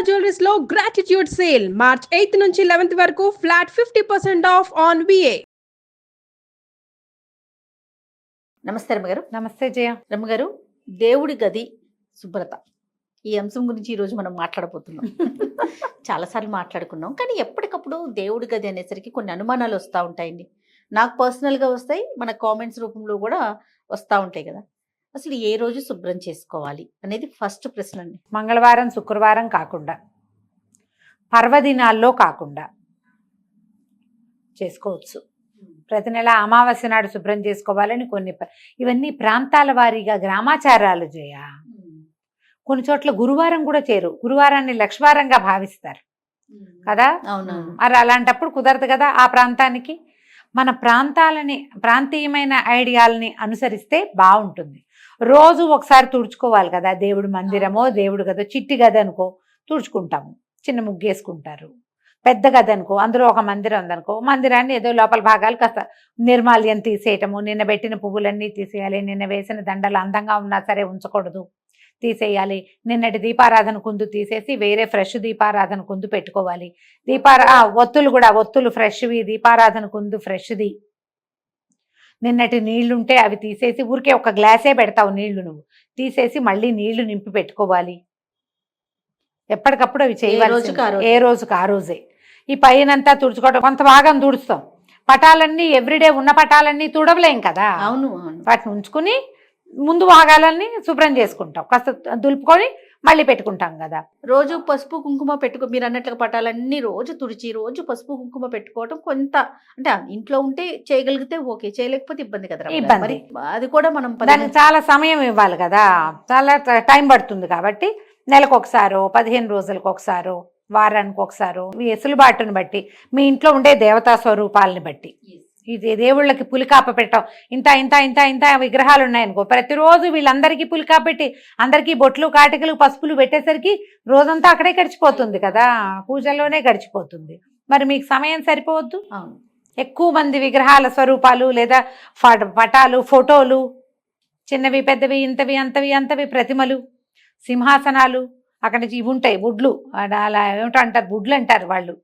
Jewelleries లో gratitude sale March 8 నుంచి 11 వరకు ఫ్లాట్ 50% ఆఫ్ ఆన్ విఏ. నమస్తే రమ్మగారు. నమస్తే జయ. రమ్మగారు, దేవుడి గది శుభ్రత ఈ అంశం గురించి ఈరోజు మనం మాట్లాడబోతున్నాం. చాలాసార్లు మాట్లాడుకున్నాం, కానీ ఎప్పటికప్పుడు దేవుడి గది అనేసరికి కొన్ని అనుమానాలు వస్తూ ఉంటాయండి. నాకు పర్సనల్గా వస్తాయి, మన కామెంట్స్ రూపంలో కూడా వస్తూ ఉంటాయి కదా. అసలు ఏ రోజు శుభ్రం చేసుకోవాలి అనేది ఫస్ట్ ప్రశ్న అండి. మంగళవారం శుక్రవారం కాకుండా, పర్వదినాల్లో కాకుండా చేసుకోవచ్చు. ప్రతి నెల అమావాస్య నాడు శుభ్రం చేసుకోవాలని కొన్ని ఇవన్నీ ప్రాంతాల వారీగా గ్రామాచారాలు జయ. కొన్ని చోట్ల గురువారం కూడా చేరు, గురువారాన్ని లక్ష్వారంగా భావిస్తారు కదా. అవునవును. మరి అలాంటప్పుడు కుదరదు కదా. ఆ ప్రాంతానికి మన ప్రాంతీయమైన ఐడియాలని అనుసరిస్తే బాగుంటుంది. రోజు ఒకసారి తుడుచుకోవాలి కదా. దేవుడి మందిరమో దేవుడు గదో, చిట్టి గది అనుకో తుడుచుకుంటాము, చిన్న ముగ్గేసుకుంటారు. పెద్ద గది అనుకో, అందులో ఒక మందిరం ఉందనుకో, మందిరాన్ని ఏదో లోపల భాగాలు కాస్త నిర్మాల్యం తీసేయటము, నిన్న పెట్టిన పువ్వులన్నీ తీసేయాలి, నిన్న వేసిన దండలు అందంగా ఉన్నా సరే ఉంచకూడదు, తీసేయాలి. నిన్నటి దీపారాధన కుందు తీసేసి వేరే ఫ్రెష్ దీపారాధన కుందు పెట్టుకోవాలి. ఒత్తులు ఫ్రెష్వి, దీపారాధన కుందు ఫ్రెష్ది. నిన్నటి నీళ్లుంటే అవి తీసేసి ఊరికే ఒక గ్లాసే పెడతావు నీళ్లు, నువ్వు తీసేసి మళ్ళీ నీళ్లు నింపి పెట్టుకోవాలి. ఎప్పటికప్పుడు అవి చేయవచ్చు, ఏ రోజుకి ఆ రోజే. ఈ పైనంతా తుడుచుకోవడం, కొంత భాగం తుడుస్తాం. పటాలన్నీ ఎవ్రీడే ఉన్న పటాలన్నీ తుడవలేం కదా. అవును. వాటిని ఉంచుకుని ముందు భాగాలన్నీ శుభ్రం చేసుకుంటాం, కాస్త దులుపుకొని మళ్ళీ పెట్టుకుంటాం కదా. రోజు పసుపు కుంకుమ మీరు అన్నట్లుగా పటాలన్నీ రోజు తుడిచి రోజు పసుపు కుంకుమ పెట్టుకోవడం కొంత, అంటే ఇంట్లో ఉంటే చేయగలిగితే ఓకే, చేయలేకపోతే ఇబ్బంది కదా. ఇబ్బంది. అది కూడా మనం దానికి చాలా సమయం ఇవ్వాలి కదా, చాలా టైం పడుతుంది. కాబట్టి నెలకు ఒకసారో, 15 రోజులకు ఒకసారో, వారానికి ఒకసారో, మీ ఎసులుబాటును బట్టి, మీ ఇంట్లో ఉండే దేవతా స్వరూపాలని బట్టి. ఇది దేవుళ్ళకి పులికాప పెట్టాం, ఇంత ఇంత ఇంత ఇంత విగ్రహాలు ఉన్నాయనుకో, ప్రతిరోజు వీళ్ళందరికీ పులికాప పెట్టి అందరికీ బొట్లు కాటికలు పసుపులు పెట్టేసరికి రోజంతా అక్కడే గడిచిపోతుంది కదా, పూజల్లోనే గడిచిపోతుంది. మరి మీకు సమయం సరిపోవద్దు. ఎక్కువ మంది విగ్రహాల స్వరూపాలు లేదా పటాలు, ఫోటోలు, చిన్నవి పెద్దవి, ఇంతవి అంతవి అంతవి, ప్రతిమలు, సింహాసనాలు, అక్కడి నుంచి ఇవి ఉంటాయి బుడ్లు, అలా ఏమిటో అంటారు, బుడ్లు అంటారు వాళ్ళు,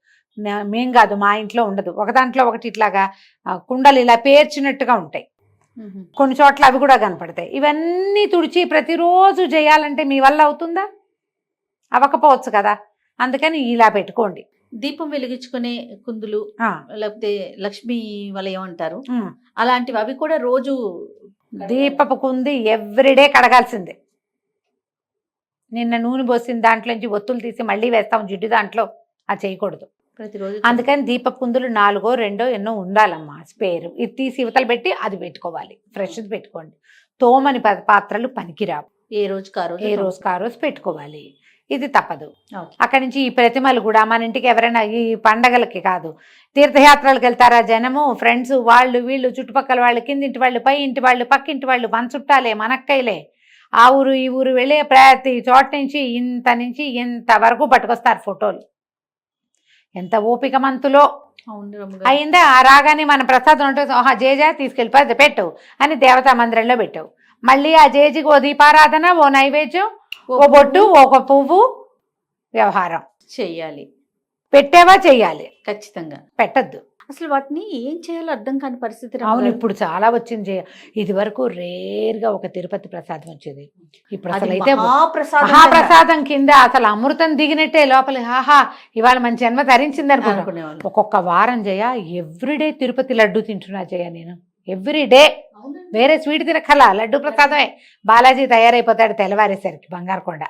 మేం కాదు, మా ఇంట్లో ఉండదు. ఒక దాంట్లో ఒకటి ఇట్లాగా కుండలు ఇలా పేర్చినట్టుగా ఉంటాయి, కొన్ని చోట్ల అవి కూడా కనపడతాయి. ఇవన్నీ తుడిచి ప్రతిరోజు చేయాలంటే మీ వల్ల అవుతుందా? అవ్వకపోవచ్చు కదా. అందుకని ఇలా పెట్టుకోండి. దీపం వెలిగించుకునే కుందులు, లేకపోతే లక్ష్మీ వలయం అంటారు, అలాంటివి అవి కూడా రోజు దీపపు కుంది ఎవ్రీడే కడగాల్సిందే. నిన్న నూనె పోసిన దాంట్లోంచి ఒత్తులు తీసి మళ్ళీ వేస్తాం జిడ్డు దాంట్లో, అది చేయకూడదు ప్రతిరోజు. అందుకని దీప కుందులు 4 2 ఎన్నో ఉండాలమ్మా, స్పేరు. ఇది తీసి ఇవతలు పెట్టి అది పెట్టుకోవాలి, ఫ్రెష్ది పెట్టుకోండి. తోమని పాత్రలు పనికిరావు, ఏ రోజుకి ఆ రోజు పెట్టుకోవాలి. ఇది తప్పదు. అక్కడి నుంచి ఈ ప్రతిమలు కూడా మన ఇంటికి ఎవరైనా ఈ పండగలకి కాదు, తీర్థయాత్రలకు వెళ్తారా జనము, ఫ్రెండ్స్, వాళ్ళు వీళ్ళు, చుట్టుపక్కల వాళ్ళు, కిందింటి వాళ్ళు, పై ఇంటి వాళ్ళు, పక్కింటి వాళ్ళు, మన చుట్టాలే, మనక్కైలే, ఆ ఊరు ఈ ఊరు వెళ్ళే ప్రతి చోట నుంచి ఇంత వరకు పట్టుకొస్తారు ఫోటోలు. ఎంత ఓపిక మంతులో అయిందా. ఆ రాగానే మన ప్రసాదం ఉంటుంది, జేజా తీసుకెళ్ళిపోతే పెట్టు అని దేవతా మందిరంలో పెట్టావు. మళ్ళీ ఆ జేజికి ఓ దీపారాధన, ఓ నైవేద్యం, ఓ బొట్టు, ఒక పువ్వు, వ్యవహారం చెయ్యాలి. పెట్టావా చెయ్యాలి, ఖచ్చితంగా. పెట్టద్దు. అసలు వాటిని ఏం చేయాలో అర్థం కాని పరిస్థితి. అవును, ఇప్పుడు చాలా వచ్చింది. ఇది వరకు రేర్గా ఒక తిరుపతి ప్రసాదం వచ్చేది, ఇప్పుడు అసలు అయితే మహాప్రసాదం కింద అసలు అమృతం దిగినట్టే లోపల. ఆహా, ఇవాళ మన జన్మ ధరించింది అనుకునేవాళ్ళు. ఒక్కొక్క వారం జయ ఎవ్రీడే తిరుపతి లడ్డు తింటున్నా జయ నేను, ఎవ్రీడే. వేరే స్వీట్ తినకల లడ్డు ప్రసాదమే. బాలాజీ తయారైపోతాడు తెల్లవారేసరికి, బంగారుకొండ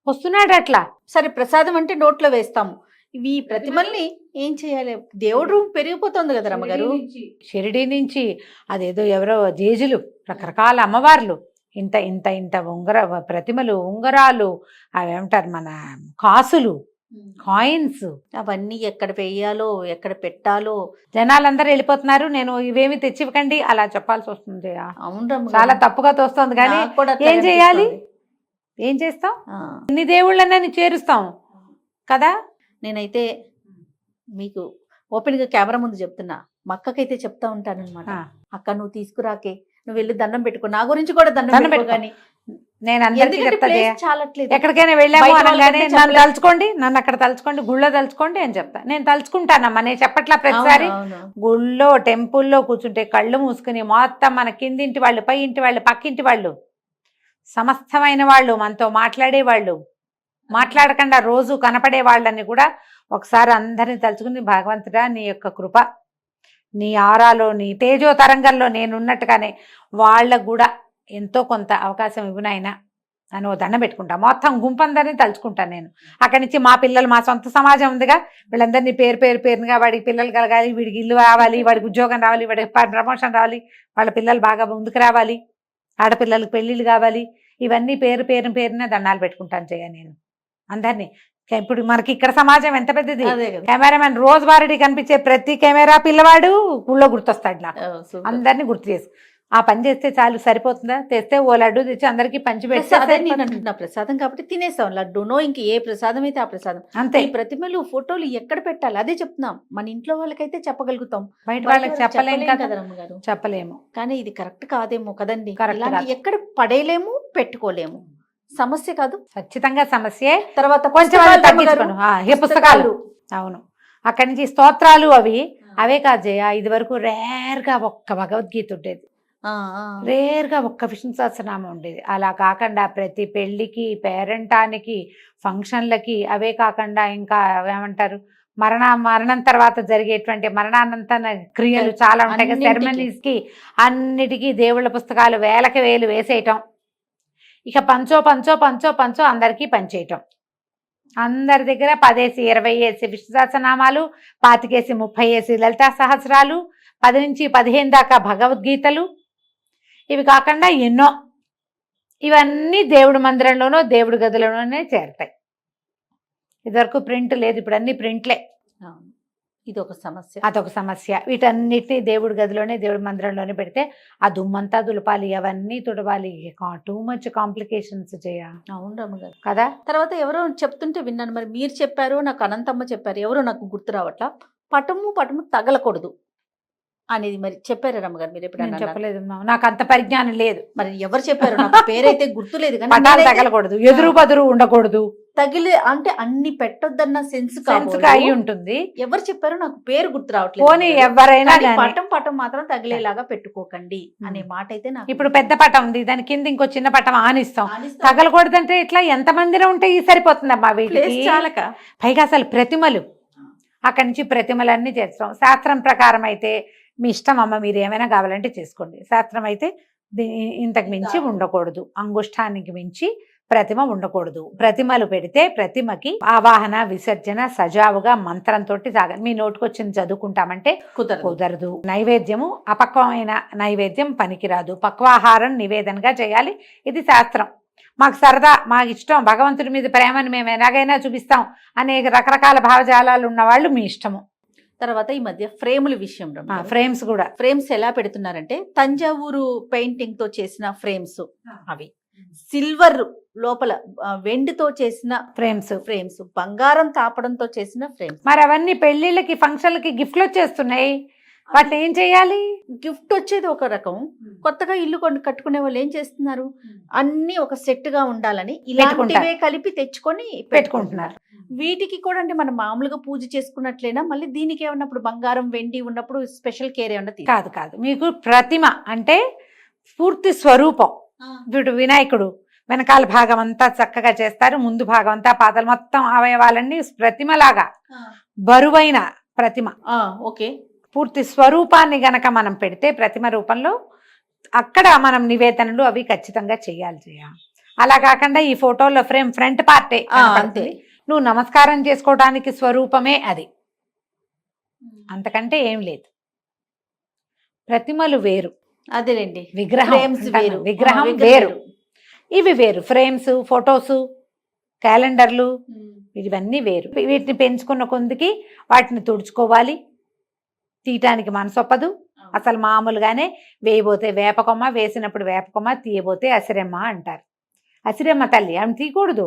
వస్తున్నాడు అట్లా. సరే, ప్రసాదం అంటే నోట్లో వేస్తాము, ఇవి ప్రతిమల్ని ఏం చేయాలి? దేవుడు పెరిగిపోతుంది కదా రమ్మగారు. షిరిడి నుంచి అదేదో ఎవరో జేజులు, రకరకాల అమ్మవార్లు, ఇంత ఇంత ఇంత ప్రతిమలు, ఉంగరాలు, అవేమంటారు మన కాసులు, కాయిన్స్, అవన్నీ ఎక్కడ వేయాలో ఎక్కడ పెట్టాలో జనాలందరూ వెళ్ళిపోతున్నారు. నేను ఇవేమి తెచ్చివ్వకండి అలా చెప్పాల్సి వస్తుంది. అవును, చాలా తప్పుగా తోస్తుంది. కానీ ఏం చేయాలి, ఏం చేస్తాం? ఇన్ని దేవుళ్ళని చేరుస్తాం కదా. నేనైతే మీకు ఓపెన్గా కెమెరా ముందు చెప్తున్నా, మా అక్కకైతే చెప్తా ఉంటాను అనమాట, అక్క నువ్వు తీసుకురాకే, నువ్వు వెళ్ళి దండం పెట్టుకో, నా గురించి కూడా దండం పెట్టుకో. కానీ నేను అందరికీ ఎందుకంటే చెప్తా place జయ. చాలట్లేదు. ఎక్కడికైనా వెళ్ళాము బయట అనగానే వాళ్ళకంటే నన్ను చెప్పలేం. తలుచుకోండి, నన్ను అక్కడ తలుచుకోండి, గుళ్ళో తలుచుకోండి అని చెప్తా. నేను తలుచుకుంటానమ్మా, నేను చెప్పట్లా ప్రతిసారి. అవును. గుళ్ళో టెంపుల్లో కూర్చుంటే కళ్ళు మూసుకుని మొత్తం మన కిందింటి వాళ్ళు, పై ఇంటి వాళ్ళు, పక్కింటి వాళ్ళు, సమస్తమైన వాళ్ళు, మనతో మాట్లాడేవాళ్ళు, మాట్లాడకుండా రోజు కనపడే వాళ్ళని కూడా ఒకసారి అందరిని తలుచుకుని, భగవంతుడా నీ యొక్క కృప, నీ ఆరాలో, నీ తేజో తరంగంలో నేనున్నట్టుగానే వాళ్ళకు కూడా ఎంతో కొంత అవకాశం ఇవ్వనైనా అని ఓ దండం పెట్టుకుంటా. మొత్తం గుంపందరినీ తలుచుకుంటాను నేను. అక్కడి నుంచి మా పిల్లలు, మా సొంత సమాజం ఉందిగా, వీళ్ళందరినీ పేరుగా వాడికి పిల్లలు కలగాలి, వీడికి ఇల్లు రావాలి, వాడికి ఉద్యోగం రావాలి, వాడికి ప్రమోషన్ రావాలి, వాళ్ళ పిల్లలు బాగా ముందుకు రావాలి, ఆడపిల్లలకు పెళ్ళిళ్ళు కావాలి, ఇవన్నీ పేరున దండాలు పెట్టుకుంటాను జయ నేను అందరినీ. ఇప్పుడు మనకి ఇక్కడ సమాజం ఎంత పెద్దది. అదే కదా. కెమెరామెన్ రోజువారీ కనిపించే ప్రతి కెమెరా పిల్లవాడు ఊళ్ళో గుర్తొస్తాడు నాకు. super. అందరినీ గుర్తు చేసి ఆ పని చేస్తే చాలు, సరిపోతుందా? తెస్తే ఓ లడ్డు తెచ్చి అందరికి పంచి ప్రసాదం నేను పెడితే అంటున్నా, ప్రసాదం కాబట్టి తినేస్తాం. లడ్డూనో ఇంక ఏ ప్రసాదం అయితే ఆ ప్రసాదం. అంతే. ఈ ప్రతిమలు ఫోటోలు ఎక్కడ పెట్టాలి అదే చెప్తున్నాం. మన ఇంట్లో వాళ్ళకైతే చెప్పగలుగుతాం, బయట వాళ్ళకి చెప్పలేం కదా, కదా రమ్మగారు. చెప్పలేము. కానీ ఇది కరెక్ట్ కాదేమో కదండి. Correct ఇలాంటి కాదు. ఎక్కడ పడేయలేము, పెట్టుకోలేము. సమస్య కాదు. ఖచ్చితంగా సమస్యే. తర్వాత కొంచెం పుస్తకాలు అది తగ్గించుకోను. ఏ పుస్తకాలు? అవును. అక్కడి నుంచి స్తోత్రాలు అవే కాదు జయ. ఇది వరకు రేర్గా ఒక్క భగవద్గీత ఉండేది, ఆ, ఆ. రేర్గా ఒక్క విష్ణు సహస్రనామం ఉండేది. అలా కాకుండా ప్రతి పెళ్లికి, పేరెంటానికి, ఫంక్షన్లకి, అవే కాకుండా ఇంకా ఏమంటారు, మరణం తర్వాత జరిగేటువంటి మరణానంతర క్రియలు చాలా ఉంటాయి కదా, అన్నింటికి. సెరమనీస్ కి, అన్నిటికీ దేవుళ్ళ పుస్తకాలు వేలకి వేలు వేసేయటం. ఇక పంచో అందరికీ పంచేయటం. అందరి దగ్గర 10 20 విష్ణు సహస్రనామాలు, 25 30 లలితా సహస్రాలు, 10 నుంచి 15 దాకా భగవద్గీతలు, ఇవి కాకుండా ఎన్నో. ఇవన్నీ దేవుడి మందిరంలోనో దేవుడి గదిలోనే చేరతాయి. ఇదివరకు ప్రింట్ లేదు, ఇప్పుడు అన్ని ప్రింట్లే. అవును. ఇది ఒక సమస్య. అదొక సమస్య. వీటన్నిటిని దేవుడి గదిలోనే, దేవుడి మందిరంలోనే పెడితే ఆ దుమ్మంతా దులపాలి, అవన్నీ తుడవాలి, టూ మచ్ కాంప్లికేషన్స్ చేయ. అవును రమ్మగారు. కదా. తర్వాత ఎవరో చెప్తుంటే విన్నాను, మరి మీరు చెప్పారు, నాకు అనంతమ్మ చెప్పారు, ఎవరో నాకు గుర్తు రావట్లా, పటము తగలకూడదు అనేది మరి చెప్పారు రమ్మగారు. మీరు నేను ఎప్పుడైనా చెప్పలేదు, నాకు అంత పరిజ్ఞానం లేదు. మరి ఎవరు చెప్పారు? నాకు పేరైతే గుర్తులేదు, కానీ పటాలు నేనైతే తగలకూడదు, ఎదురు బదురు ఉండకూడదు, తగిలే అంటే అన్ని పెట్టొద్దన్న సెన్స్ సెన్స్గా అయి ఉంటుంది. ఎవరు చెప్పారో నాకు పేరు గుర్తు రావట్లేదు. పోనీ ఎవరైనా కానీ గానీ. పటం మాత్రం తగిలేలాగా పెట్టుకోకండి అనే మాట అయితే నాకు ఇప్పుడు పెద్ద పటం ఉంది, దాని కింద ఇంకో చిన్న పటం ఆనిస్తాం. ఆనిస్తాం. తగలకూడదంటే ఇట్లా ఎంత మందిలో ఉంటే ఈ సరిపోతుందమ్మా ప్లేస్ వీటికి. చాలక. పైగా అసలు ప్రతిమలు, అక్కడి నుంచి ప్రతిమలన్నీ చేస్తాం. శాస్త్రం ప్రకారం అయితే మీ ఇష్టం అమ్మ, మీరు ఏమైనా కావాలంటే చేసుకోండి. శాస్త్రం అయితే ఇంతకు మించి ఉండకూడదు, అంగుష్టానికి మించి ప్రతిమ ఉండకూడదు. ప్రతిమలు పెడితే ప్రతిమకి ఆవాహన, విసర్జన సజావుగా మంత్రంతో సాగాలి. మీ నోటికొచ్చింది చదువుకుంటామంటే కుదరదు. నైవేద్యము అపక్వమైన నైవేద్యం పనికిరాదు, పక్వాహారం నివేదనగా చేయాలి. ఇది శాస్త్రం. మాకు సరదా, మాకు ఇష్టం, భగవంతుడి మీద ప్రేమను మేము ఎలాగైనా చూపిస్తాం అనేక రకరకాల భావజాలాలు ఉన్నవాళ్ళు మీ ఇష్టము. తర్వాత ఈ మధ్య ఫ్రేముల విషయం, ఫ్రేమ్స్ కూడా, ఫ్రేమ్స్ ఎలా పెడుతున్నారంటే తంజావూరు పెయింటింగ్ తో చేసిన ఫ్రేమ్స్, అవి సిల్వర్ లోపల వెండితో చేసిన ఫ్రేమ్స్, బంగారం తాపడంతో చేసిన ఫ్రేమ్స్. మరి అవన్నీ పెళ్లిళ్ళకి, ఫంక్షన్లకి గిఫ్ట్లు వచ్చేస్తున్నాయి. వాటిని ఏం చేయాలి? గిఫ్ట్ వచ్చేది ఒక రకం, కొత్తగా ఇల్లు కట్టుకునే వాళ్ళు ఏం చేస్తున్నారు, అన్ని ఒక సెట్ గా ఉండాలని ఇలాంటివే కలిపి తెచ్చుకొని పెట్టుకుంటున్నారు. వీటికి కూడా అంటే మనం మామూలుగా పూజ చేసుకున్నట్లయినా మళ్ళీ దీనికి ఏమన్నప్పుడు బంగారం వెండి ఉన్నప్పుడు స్పెషల్ కేర్ ఏమన్నా కాదు. మీకు ప్రతిమ అంటే పూర్తి స్వరూపం. వీడు వినాయకుడు వెనకాల భాగం అంతా చక్కగా చేస్తారు, ముందు భాగం అంతా పాదాలు మొత్తం అవయవాలన్నీ ప్రతిమలాగా బరువైన ప్రతిమ. ఓకే. పూర్తి స్వరూపాన్ని గనక మనం పెడితే ప్రతిమ రూపంలో అక్కడ మనం నివేదనలు అవి ఖచ్చితంగా చేయాలి. అలా కాకుండా ఈ ఫోటోలో ఫ్రేమ్ ఫ్రంట్ పార్టే అంతే, నువ్వు నమస్కారం చేసుకోవడానికి స్వరూపమే అది, అంతకంటే ఏం లేదు. ప్రతిమలు వేరు, అదేలేండి, విగ్రహం వేరు, ఇవి వేరు. ఫ్రేమ్స్, ఫొటోస్, క్యాలెండర్లు ఇవన్నీ వేరు. వీటిని పెంచుకున్న కొందికి వాటిని తుడుచుకోవాలి, తీయటానికి మనసొప్పదు. అసలు మామూలుగానే వేయబోతే వేపకొమ్మ, వేసినప్పుడు వేపకొమ్మ, తీయబోతే అసిరెమ్మ అంటారు. అసిరెమ్మ తల్లి ఆమె తీయకూడదు,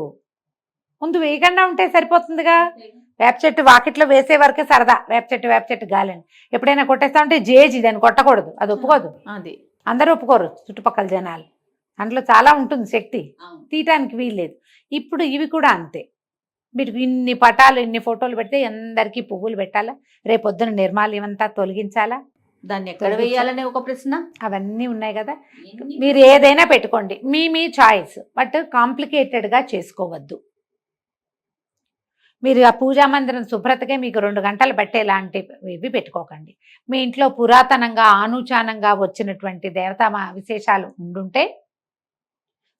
ముందు వేయకుండా ఉంటే సరిపోతుందిగా. వేప చెట్టు వాకిట్లో వేసే వరకే సరదా, వేప చెట్టు గాలని. ఎప్పుడైనా కొట్టేస్తా ఉంటే జేజి, దాన్ని కొట్టకూడదు, అది ఒప్పుకోదు. అది అందరూ ఒప్పుకోరు, చుట్టుపక్కల జనాలు. అందులో చాలా ఉంటుంది శక్తి, తీయటానికి వీల్లేదు. ఇప్పుడు ఇవి కూడా అంతే. మీరు ఇన్ని పటాలు ఇన్ని ఫోటోలు పెడితే అందరికీ పువ్వులు పెట్టాలా, రేపొద్దున నిర్మాల్యం అంతా తొలగించాలా, దాన్ని ఎక్కడ వేయాలనే ఒక ప్రశ్న. అవన్నీ ఉన్నాయి కదా. మీరు ఏదైనా పెట్టుకోండి, మీ చాయిస్, బట్ కాంప్లికేటెడ్గా చేసుకోవద్దు. మీరు ఆ పూజా మందిరం శుభ్రతకే మీకు 2 గంటలు పట్టేలాంటివి పెట్టుకోకండి. మీ ఇంట్లో పురాతనంగా ఆనుచానంగా వచ్చినటువంటి దేవతా విశేషాలు ఉండుంటే,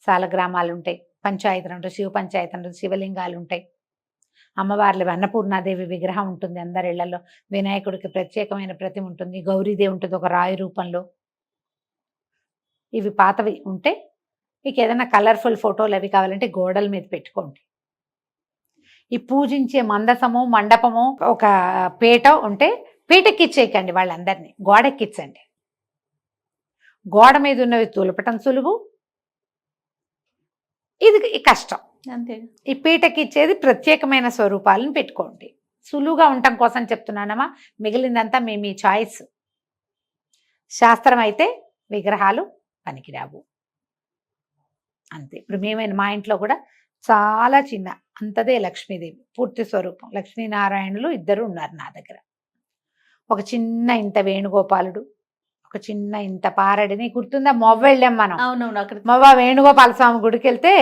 సాలగ్రామాలు ఉంటాయి, పంచాయతీలు ఉంటాయి, శివ పంచాయతీ ఉంటాయి, శివలింగాలు ఉంటాయి, అమ్మవార్లు అన్నపూర్ణాదేవి విగ్రహం ఉంటుంది అందరి ఇళ్లలో, వినాయకుడికి ప్రత్యేకమైన ప్రతిమ ఉంటుంది, గౌరీదేవి ఉంటుంది ఒక రాయి రూపంలో. ఇవి పాతవి ఉంటే మీకు ఏదైనా కలర్ఫుల్ ఫోటోలు అవి కావాలంటే గోడల మీద పెట్టుకోండి. ఈ పూజించే మందసము మండపము ఒక పీట ఉంటే పీటెక్కిచ్చేయకండి, వాళ్ళందరినీ గోడెక్కించండి. గోడ మీద ఉన్నవి తులపటం సులువు, ఇది కష్టం. అంతే. ఈ పీటకిచ్చేది ప్రత్యేకమైన స్వరూపాలను పెట్టుకోండి. సులువుగా ఉండటం కోసం చెప్తున్నానమ్మా, మిగిలిందంతా మీ చాయిస్. శాస్త్రం అయితే విగ్రహాలు పనికిరావు అంతే. ఇప్పుడు మా ఇంట్లో కూడా చాలా చిన్న అంతదే లక్ష్మీదేవి పూర్తి స్వరూపం, లక్ష్మీనారాయణులు ఇద్దరు ఉన్నారు నా దగ్గర. ఒక చిన్న ఇంత వేణుగోపాలుడు, ఒక చిన్న ఇంత పారడిని గుర్తుందా, మొవ్వ వెళ్ళాం మనం. అవునవును. అక్కడ మొవ్వ వేణుగోపాల స్వామి గుడికి వెళ్తే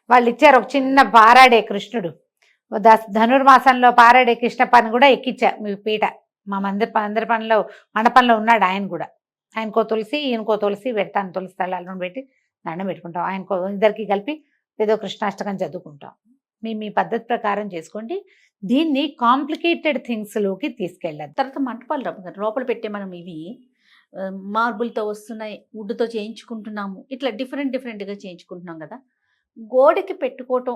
వాళ్ళు ఇచ్చారు ఒక చిన్న పారాడే కృష్ణుడు. ధనుర్మాసంలో పారాడే కృష్ణ పని కూడా ఎక్కిచ్చా మీ పీట. మా మండపంలో ఉన్నాడు ఆయన కూడా. ఆయనకో తులసి ఈయనకో తులసి పెడతాను, తులసి తలాలను పెట్టి దండం పెట్టుకుంటాం. ఆయనకో ఇద్దరికి కలిపి ఏదో కృష్ణాష్టకం చదువుకుంటాం. మీ పద్ధతి ప్రకారం చేసుకోండి. దీన్ని కాంప్లికేటెడ్ థింగ్స్లోకి తీసుకెళ్ళదు. తర్వాత మంటపాలు రమ్మ లోపల పెట్టే మనం ఇవి మార్బుల్తో వస్తున్నాయి, వుడ్తో చేయించుకుంటున్నాము, ఇట్లా డిఫరెంట్గా చేయించుకుంటున్నాం కదా. గోడకి పెట్టుకోవటం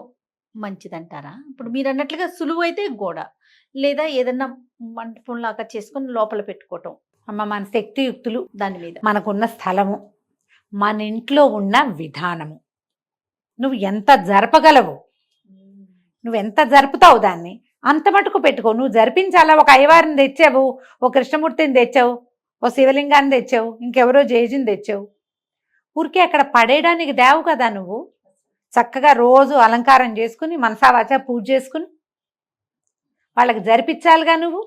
మంచిదంటారా? ఇప్పుడు మీరు అన్నట్లుగా సులువు అయితే గోడ, లేదా ఏదన్నా మంటపం లాగా చేసుకొని లోపల పెట్టుకోవటం. అమ్మ, మన శక్తియుక్తులు, దాని మీద మనకున్న స్థలము, మన ఇంట్లో ఉన్న విధానము, నువ్వు ఎంత జరపగలవు, నువ్వు ఎంత జరుపుతావు దాన్ని అంత మటుకు పెట్టుకో. నువ్వు జరిపించాలా, ఒక అయ్యవారిని తెచ్చావు, ఓ కృష్ణమూర్తిని తెచ్చావు, ఓ శివలింగాన్ని తెచ్చావు, ఇంకెవరో జేజిని తెచ్చావు, ఊరికే అక్కడ పడేయడానికి దేవు కదా. నువ్వు చక్కగా రోజు అలంకారం చేసుకుని మనసావాచ పూజ చేసుకుని వాళ్ళకి జరిపించాలిగా. నువ్వు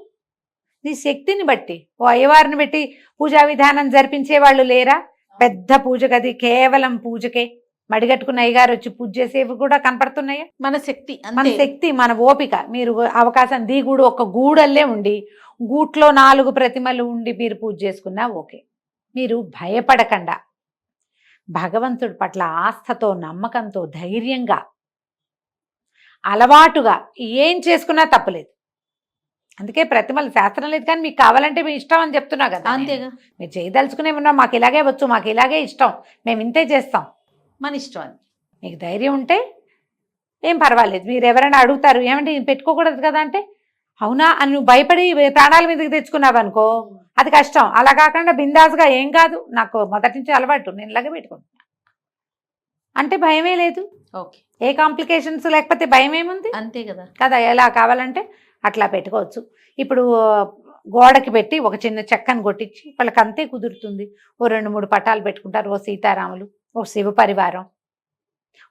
నీ శక్తిని బట్టి ఓ అయ్యవారిని పెట్టి పూజా విధానం జరిపించే వాళ్ళు లేరా? పెద్ద పూజ గది కేవలం పూజకే మడిగట్టుకున్న అయ్యగారు వచ్చి పూజ చేసేవి కూడా కనపడుతున్నాయా? మన శక్తి, మన శక్తి, మన ఓపిక. మీరు అవకాశం దిగుడు ఒక గూడల్లే ఉండి గూట్లో 4 ప్రతిమలు ఉండి మీరు పూజ చేసుకున్నా ఓకే. మీరు భయపడకుండా భగవంతుడి పట్ల ఆస్థతో నమ్మకంతో ధైర్యంగా అలవాటుగా ఏం చేసుకున్నా తప్పలేదు. అందుకే ప్రతిమలు శాస్త్రం లేదు, కానీ మీకు కావాలంటే మీ ఇష్టం అని చెప్తున్నా కదా. అంతేగా. మీరు చేయదలుచుకునే ఉన్నా, మాకు ఇలాగే వచ్చు, మాకు ఇలాగే ఇష్టం, మేము ఇంతే చేస్తాం, మన ఇష్టం అని మీకు ధైర్యం ఉంటే ఏం పర్వాలేదు. మీరు ఎవరైనా అడుగుతారు ఏమంటే పెట్టుకోకూడదు కదా అంటే, అవునా అని నువ్వు భయపడి ప్రాణాల మీదకి తెచ్చుకున్నావు అనుకో, అది కష్టం. అలా కాకుండా బిందాస్గా ఏం కాదు, నాకు మొదటి నుంచి అలవాటు, నేను ఇలాగే పెట్టుకుంటున్నా అంటే భయమే లేదు. ఓకే. ఏ కాంప్లికేషన్స్ లేకపోతే భయం ఏముంది? అంతే కదా. కదా, ఎలా కావాలంటే అట్లా పెట్టుకోవచ్చు. ఇప్పుడు గోడకి పెట్టి ఒక చిన్న చెక్కను కొట్టించి వాళ్ళకి అంతే కుదురుతుంది. ఓ 2-3 పటాలు పెట్టుకుంటారు, ఓ సీతారాములు, ఓ శివ పరివారం,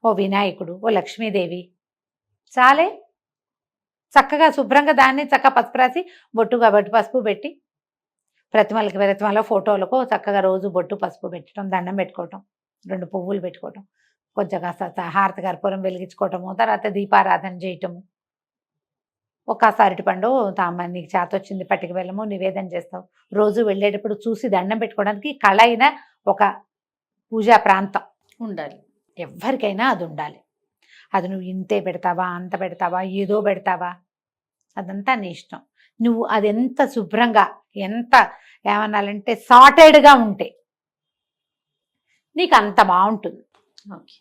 ఓ వినాయకుడు, ఓ లక్ష్మీదేవి, చాలే. చక్కగా శుభ్రంగా దాన్ని చక్కగా పసుపు రాసి బొట్టుగా పసుపు పెట్టి ప్రతిమలో ఫోటోలకు చక్కగా రోజు బొట్టు పసుపు పెట్టడం, దండం పెట్టుకోవటం, 2 పువ్వులు పెట్టుకోవటం, కొంచెం కాస్త హారతి కర్పూరం వెలిగించుకోవటము, తర్వాత దీపారాధన చేయటము, ఒక అరటిపండు నీకు చేత వచ్చింది పట్టుకు వెళ్ళము నివేదన చేస్తావు. రోజు వెళ్ళేటప్పుడు చూసి దండం పెట్టుకోవడానికి కళ అయిన ఒక పూజా ప్రాంతం ఉండాలి. ఎవరికైనా అది ఉండాలి. అది నువ్వు ఇంతే పెడతావా, అంత పెడతావా, ఏదో పెడతావా, అదంతా నీ ఇష్టం. నువ్వు అది ఎంత శుభ్రంగా, ఎంత ఏమన్నాలంటే సార్టెడ్గా ఉంటే నీకు అంత బాగుంటుంది. ఓకే.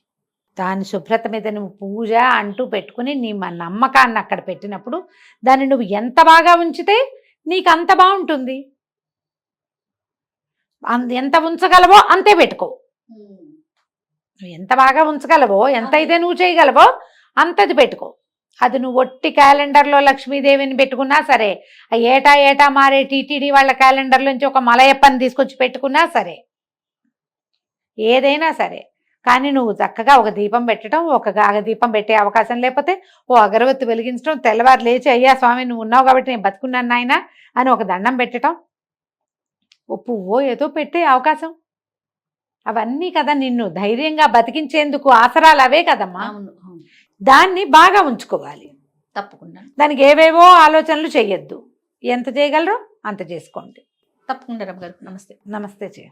దాని శుభ్రత మీద నువ్వు పూజ అంటూ పెట్టుకుని నీ నమ్మకాన్ని అక్కడ పెట్టినప్పుడు దాన్ని నువ్వు ఎంత బాగా ఉంచితే నీకు అంత బాగుంటుంది. ఎంత ఉంచగలవో అంతే పెట్టుకో. నువ్వు ఎంత బాగా ఉంచగలవో, ఎంత అయితే నువ్వు చేయగలవో అంతది పెట్టుకో. అది నువ్వు ఒట్టి క్యాలెండర్లో లక్ష్మీదేవిని పెట్టుకున్నా సరే, ఏటా మారే టీటీడీ వాళ్ళ క్యాలెండర్లోంచి ఒక మలయప్పని తీసుకొచ్చి పెట్టుకున్నా సరే, ఏదైనా సరే కానీ నువ్వు చక్కగా ఒక దీపం పెట్టడం, ఒక దీపం పెట్టే అవకాశం లేకపోతే ఓ అగరవత్తి వెలిగించడం, తెల్లవారు లేచి అయ్యా స్వామి నువ్వు ఉన్నావు కాబట్టి నేను బతుకున్నాను నాయన అని ఒక దండం పెట్టడం, ఓ పువ్వో ఏదో పెట్టే అవకాశం, అవన్నీ కదా నిన్ను ధైర్యంగా బతికించేందుకు ఆసరాలు అవే కదమ్మా. అవును అవును దాన్ని బాగా ఉంచుకోవాలి. తప్పకుండా దానికి ఏవేవో ఆలోచనలు చెయ్యొద్దు. ఎంత చేయగలరో అంత చేసుకోండి. తప్పకుండా రమ్మగారు. నమస్తే. నమస్తే చేయ.